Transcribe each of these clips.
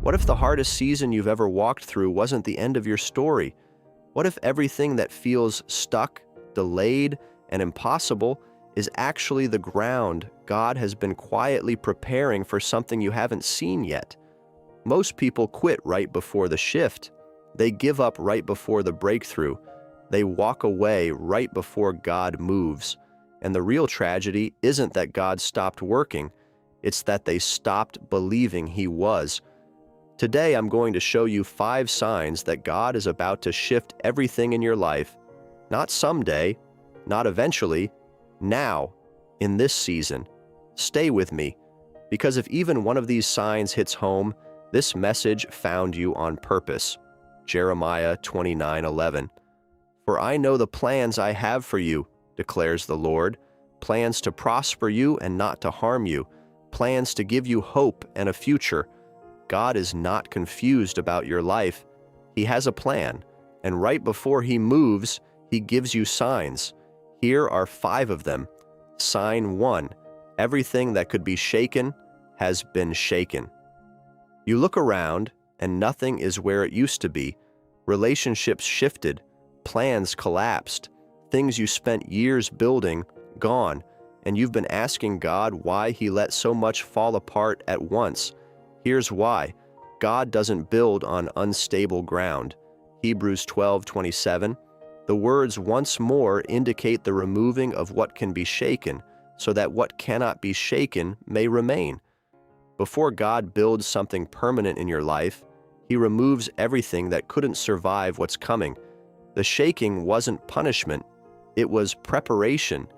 What if the hardest season you've ever walked through wasn't the end of your story? What if everything that feels stuck, delayed, and impossible is actually the ground God has been quietly preparing for something you haven't seen yet? Most people quit right before the shift. They give up right before the breakthrough. They walk away right before God moves. And the real tragedy isn't that God stopped working, it's that they stopped believing He was. Today, I'm going to show you 5 signs that God is about to shift everything in your life. Not someday, not eventually, now, in this season. Stay with me, because if even one of these signs hits home, this message found you on purpose. Jeremiah 29:11. For I know the plans I have for you, declares the Lord, plans to prosper you and not to harm you, plans to give you hope and a future. God is not confused about your life. He has a plan, and right before He moves, He gives you signs. Here are 5 of them. Sign 1. Everything that could be shaken has been shaken. You look around, and nothing is where it used to be. Relationships shifted, plans collapsed, things you spent years building, gone, and you've been asking God why He let so much fall apart at once. Here's why. God doesn't build on unstable ground. Hebrews 12:27. The words once more indicate the removing of what can be shaken, so that what cannot be shaken may remain. Before God builds something permanent in your life, He removes everything that couldn't survive what's coming. The shaking wasn't punishment, it was preparation.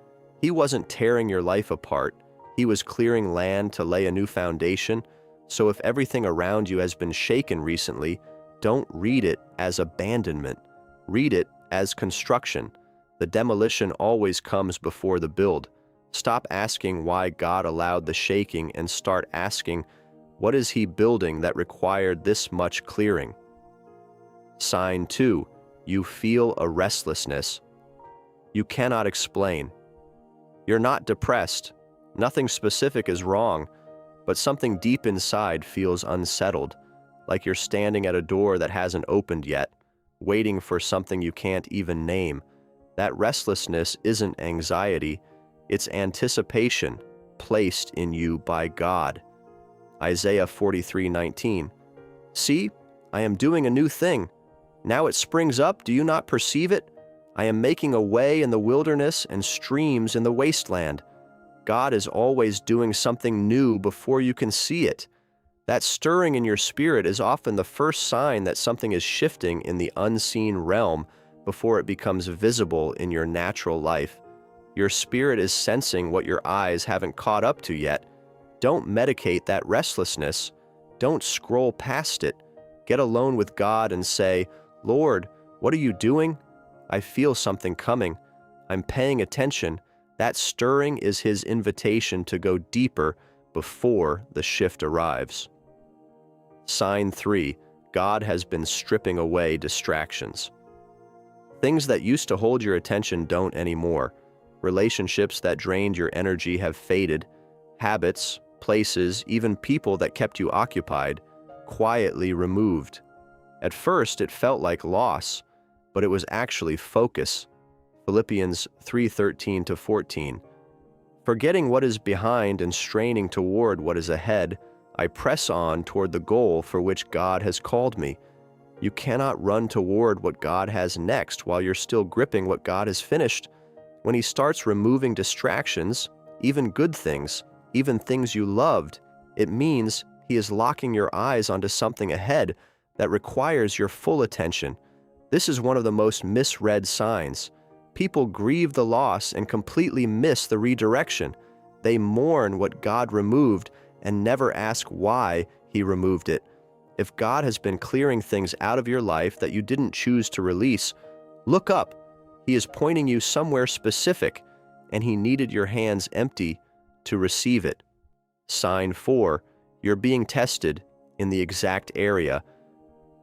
He wasn't tearing your life apart, He was clearing land to lay a new foundation. So if everything around you has been shaken recently, don't read it as abandonment. Read it as construction. The demolition always comes before the build. Stop asking why God allowed the shaking and start asking, what is He building that required this much clearing? Sign 2. You feel a restlessness you cannot explain. You're not depressed. Nothing specific is wrong. But something deep inside feels unsettled, like you're standing at a door that hasn't opened yet, waiting for something you can't even name. That restlessness isn't anxiety, it's anticipation placed in you by God. Isaiah 43:19. See, I am doing a new thing. Now it springs up, do you not perceive it? I am making a way in the wilderness and streams in the wasteland. God is always doing something new before you can see it. That stirring in your spirit is often the first sign that something is shifting in the unseen realm before it becomes visible in your natural life. Your spirit is sensing what your eyes haven't caught up to yet. Don't medicate that restlessness. Don't scroll past it. Get alone with God and say, Lord, what are you doing? I feel something coming. I'm paying attention. That stirring is His invitation to go deeper before the shift arrives. Sign 3. God has been stripping away distractions. Things that used to hold your attention don't anymore. Relationships that drained your energy have faded. Habits, places, even people that kept you occupied, quietly removed. At first, it felt like loss, but it was actually focus. Philippians 3:13-14. Forgetting what is behind and straining toward what is ahead, I press on toward the goal for which God has called me. You cannot run toward what God has next while you're still gripping what God has finished. When He starts removing distractions, even good things, even things you loved, it means He is locking your eyes onto something ahead that requires your full attention. This is one of the most misread signs. People grieve the loss and completely miss the redirection. They mourn what God removed and never ask why He removed it. If God has been clearing things out of your life that you didn't choose to release, look up. He is pointing you somewhere specific, and He needed your hands empty to receive it. Sign 4. You're being tested in the exact area.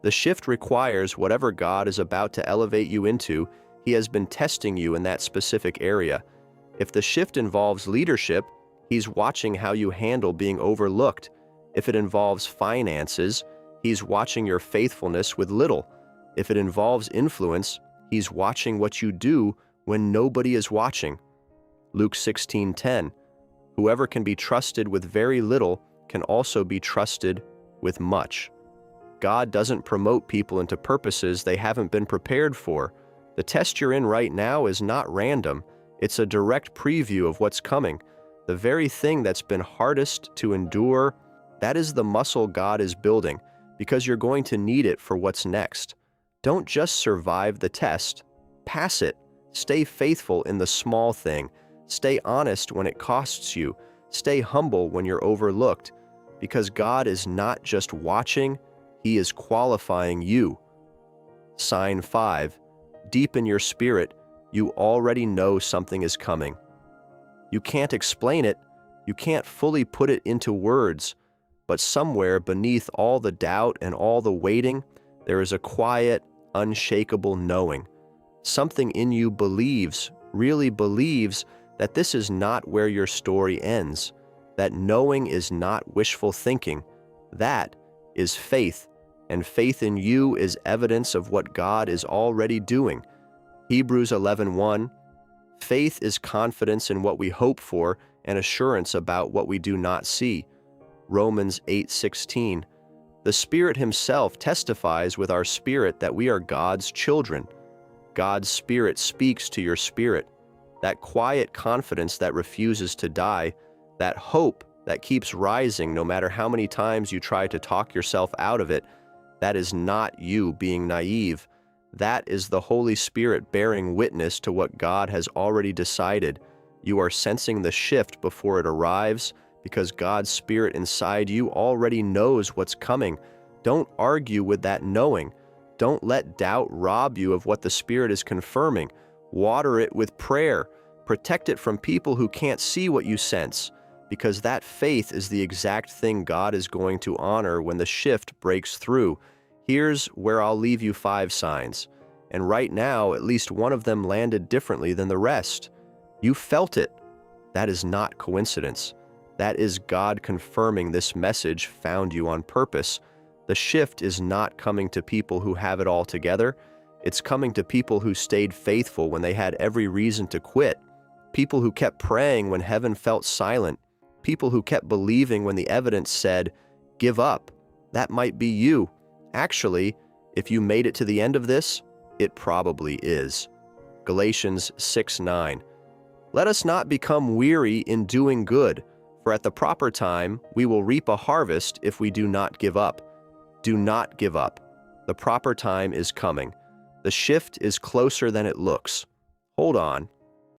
The shift requires whatever God is about to elevate you into. He has been testing you in that specific area. If the shift involves leadership, He's watching how you handle being overlooked. If it involves finances, He's watching your faithfulness with little. If it involves influence, He's watching what you do when nobody is watching. Luke 16:10, whoever can be trusted with very little can also be trusted with much. God doesn't promote people into purposes they haven't been prepared for. The test you're in right now is not random. It's a direct preview of what's coming. The very thing that's been hardest to endure, that is the muscle God is building, because you're going to need it for what's next. Don't just survive the test. Pass it. Stay faithful in the small thing. Stay honest when it costs you. Stay humble when you're overlooked. Because God is not just watching, He is qualifying you. Sign 5. Deep in your spirit, you already know something is coming. You can't explain it. You can't fully put it into words. But somewhere beneath all the doubt and all the waiting, there is a quiet, unshakable knowing. Something in you believes, really believes, that this is not where your story ends. That knowing is not wishful thinking. That is faith, and faith in you is evidence of what God is already doing. Hebrews 11:1, faith is confidence in what we hope for and assurance about what we do not see. Romans 8:16, the Spirit Himself testifies with our spirit that we are God's children. God's Spirit speaks to your spirit. That quiet confidence that refuses to die, that hope that keeps rising no matter how many times you try to talk yourself out of it, that is not you being naive. That is the Holy Spirit bearing witness to what God has already decided. You are sensing the shift before it arrives because God's Spirit inside you already knows what's coming. Don't argue with that knowing. Don't let doubt rob you of what the Spirit is confirming. Water it with prayer. Protect it from people who can't see what you sense, because that faith is the exact thing God is going to honor when the shift breaks through. Here's where I'll leave you 5 signs, and right now at least one of them landed differently than the rest. You felt it. That is not coincidence. That is God confirming this message found you on purpose. The shift is not coming to people who have it all together. It's coming to people who stayed faithful when they had every reason to quit. People who kept praying when heaven felt silent. People who kept believing when the evidence said, give up. That might be you. Actually, if you made it to the end of this, it probably is. Galatians 6:9. Let us not become weary in doing good, for at the proper time we will reap a harvest if we do not give up. Do not give up. The proper time is coming. The shift is closer than it looks. Hold on.